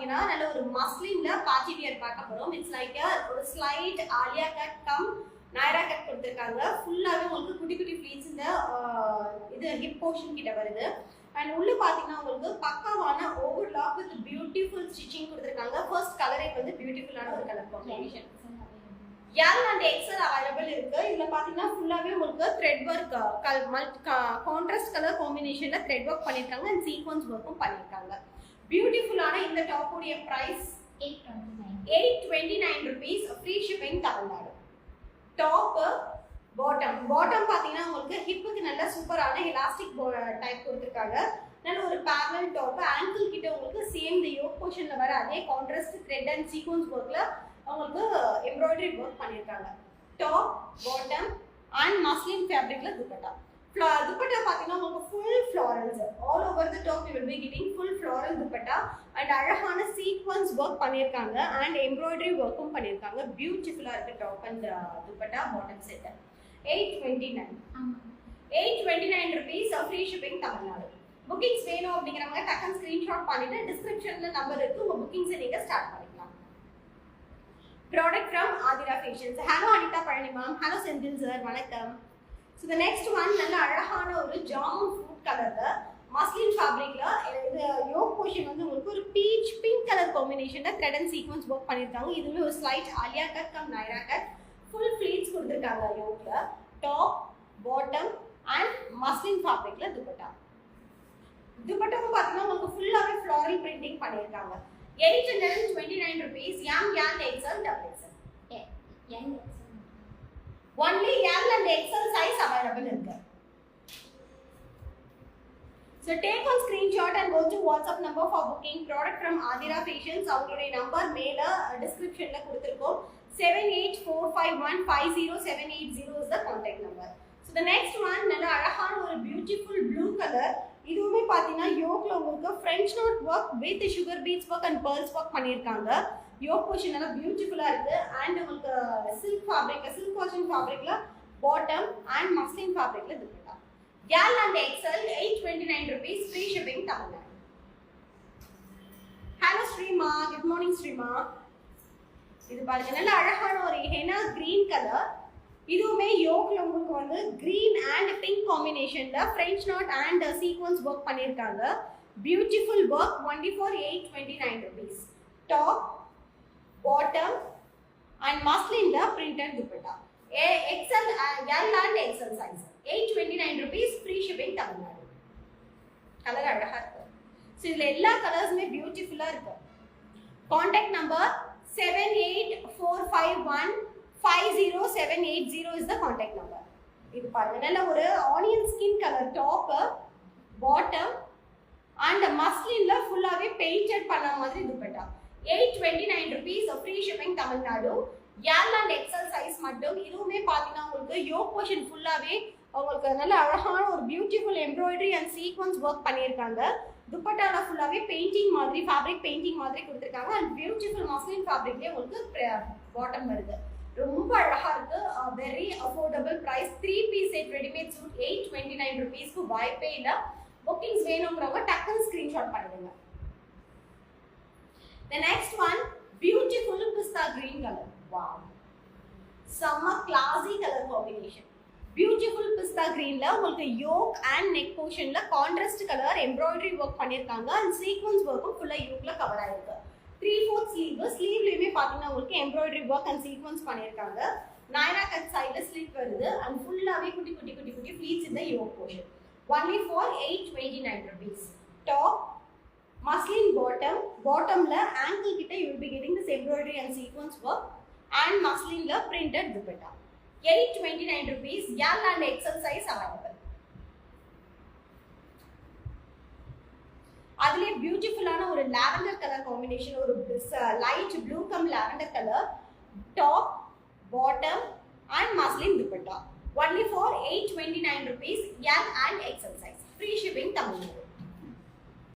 பாத்தீங்கன்னா நல்ல ஒரு மஸ்லின்ல பார்ட்டி வியர் பார்க்க போறோம். இட்ஸ் லைக் ஒரு slight Alia cut cum Naira cut கொடுத்திருக்காங்க. ஃபுல்லாவே உங்களுக்கு குட்டி குட்டி ஃப்ளீட்ஸ் இந்த இது ஹிப் போர்ஷன் கிட்ட வருது. அண்ட் உள்ள பாத்தீங்கன்னா உங்களுக்கு பக்காவான ஓவர்லாக் வித் பியூட்டிஃபுல் ஸ்டிச்சிங் கொடுத்திருக்காங்க. ஃபர்ஸ்ட் கலரே வந்து பியூட்டிஃபுல்லான ஒரு colour combination. L and XL available இருக்கு. இதுல பாத்தீங்கன்னா ஃபுல்லாவே உங்களுக்கு த்ரெட் வர்க் கான்ட்ராஸ்ட் கலர் காம்பினேஷன்ல த்ரெட் வர்க் பண்ணிருக்காங்க அண்ட் சீக்வென்ஸ் வர்க்கும் பண்ணிருக்காங்க. பியூட்டிஃபுல்லான இந்த டாப் உடைய price 829 rupees, free shipping Tamil Nadu. Top bottom பாத்தீங்கன்னா உங்களுக்கு ஹிப்புக்கு நல்ல சூப்பரான எலாஸ்டிக் டைப் கொடுத்திருக்காங்க. நல்ல ஒரு பேரலல் டாப், ஆங்கிள் கிட்ட உங்களுக்கு சேம் இந்த யோக் போர்ஷன்ல வர அதே கான்ட்ராஸ்ட் த்ரெட் அண்ட் சீக்வென்ஸ் வர்க்ல உங்களுக்கு எம்ப்ராய்டரி ஒர்க் பண்ணிருக்காங்க. டாப் பாட்டம் அண்ட் மஸ்லின் ஃபேப்ரிக்ல துப்பட்டா. துப்பட்டா பாத்தீங்கன்னா உங்களுக்கு full florals all over the top you will be getting full floral dupatta and அழகான சீக்வென்ஸ் ஒர்க் பண்ணிருக்காங்க அண்ட் எம்ப்ராய்டரி ஒர்க்கும் பண்ணிருக்காங்க. பியூட்டிஃபுல்லா இருக்கு top and dupatta bottom set. 829 rupees, free shipping Tamil Nadu. Bookings வேணும் அப்படிங்கறவங்க டக்குன்னு ஸ்கிரீன்ஷாட் பண்ணிட்டு டிஸ்கிரிப்ஷன்ல நம்பர் இருக்கு, உங்க புக்கிங்ஸ் நீங்க ஸ்டார்ட் பண்ணிக்கலாம். Product from Adira Fashions. Hello Anita Palani ma'am. Hello Senthil sir. Vanakkam. So the next one நல்ல அழகான ஒரு ஜாமுன் ஃப்ரூட் கலர்ல மஸ்லின் ஃபேப்ரிக்ல இந்த யோக் போர்ஷன் வந்து உங்களுக்கு ஒரு பீச் பிங்க் கலர் காம்பினேஷன்ல த்ரெட் அண்ட் சீக்வென்ஸ் வர்க் பண்ணிருக்காங்க. இதுவே ஒரு slight Alia cut cum Naira cut full pleats கொடுத்திருக்காங்க யோக்ல. டாப் பாட்டம் அண்ட் மஸ்லின் ஃபேப்ரிக்ல துப்பட்டா. துப்பட்டாவும் பாத்தீங்கன்னா உங்களுக்கு ஃபுல்லாவே ஃப்ளாரல் பிரிண்டிங் பண்ணிருக்காங்க. 829 rupees, young and XL, double XL. Young XL. Only young and XL size available இருக்கு. So take one screenshot and go to WhatsApp number for booking. Product from Adira Fashions. அவங்களுடைய number மேல டிஸ்கிரிப்ஷன்ல கொடுத்திருக்கோம். 7845150780 is the contact number. So the next one நல்ல அழகான ஒரு beautiful blue colour. இதுவுமே பாத்தீங்கன்னா யோக்ல உங்களுக்கு French knot work with sugar beads work and pearls work பண்ணிருக்காங்க. யோக் போர்ஷன் நல்லா பியூட்டிஃபுல்லா இருக்கு அண்ட் உங்களுக்கு சில்க் காட்டன் ஃபேப்ரிக்ல பாட்டம் அண்ட் மஸ்லின் ஃபேப்ரிக்ல dupatta. L and XL 829 rupees, free shipping Tamil Nadu. Hello Srima, good morning Srima. இது பாருங்க நல்ல அழகான ஒரு ஹெனா கிரீன் கலர். இதுவுமே யோக்ல உங்களுக்கு வந்து கிரீன் அண்ட் பிங்க் காம்பினேஷன்ல French knot and sequins work பண்ணிருக்காங்க. Beautiful work only for 829 rupees. Top bottom and மஸ்லின்ல printed dupatta. XL L and XL size 829 rupees, free shipping Tamil Nadu. Colour அழகா இருக்கு. சோ இதுல எல்லா கலர்ஸுமே பியூட்டிஃபுல்லா இருக்கு. Contact number 7845150780 is the contact number. இது பாருங்க நல்ல ஒரு onion skin colour top bottom and மஸ்லின்ல ஃபுல்லாவே பெயிண்டட் பண்ண மாதிரி dupatta. 829 rupees, free shipping Tamil Nadu. L and XL size மட்டும். இதுவுமே பாத்தீங்கன்னா உங்களுக்கு யோக் போர்ஷன் ஃபுல்லாவே உங்களுக்கு நல்ல அழகான ஒரு beautiful embroidery and sequins work பண்ணிருக்காங்க. துப்பட்டால ஃபுல்லாவே பெயிண்டிங் மாதிரி ஃபேப்ரிக் பெயிண்டிங் மாதிரி கொடுத்திருக்காங்க அண்ட் பியூட்டிஃபுல் மஸ்லின் ஃபேப்ரிக்லயே உங்களுக்கு பாட்டம் வருது. ரொம்ப அழகா இருக்கு. Very affordable price. 3 piece set readymade suit 829 rupees க்கு வாய்ப்பே இல்ல. புக்கிங்ஸ் வேணும்ங்கறவங்க டக்குன்னு ஸ்கிரீன்ஷாட் பண்ணிடுங்க. The next one, beautiful pista green color. Wow. Some classy color combination. Beautiful pista greenல உங்களுக்கு யோக் அண்ட் நெக் போர்ஷன்ல கான்ட்ராஸ்ட் கலர் எம்ப்ராய்டரி வர்க் பண்ணிருக்காங்க and sequins வர்க்கும் ஃபுல்லா யோக்ல கவர் ஆயிருக்கு. 3/4 ஸ்லீவ்லயுமே பாத்தீங்கன்னா உங்களுக்கு எம்ப்ராய்டரி வர்க் அண்ட் சீக்வென்ஸ் பண்ணிருக்காங்க. நைரா கட் சைடுல ஸ்லிட் வருது அண்ட் ஃபுல்லாவே குட்டி குட்டி குட்டி குட்டி ஃப்ளீட்ஸ் இந்த yoke portion. only for 829 rupees. Top muslin பாட்டம்ல ஆங்கிள் கிட்ட you will be getting this embroidery and sequence work and மஸ்லின்ல printed dupatta. 829 rupees, L and XL size available. அதுலயே பியூட்டிஃபுல்லான ஒரு லாவெண்டர் கலர் காம்பினேஷன், ஒரு light blue come lavender colour top bottom and muslin dupatta. only for 829 rupees, L and XL size. Free shipping Tamil Nadu.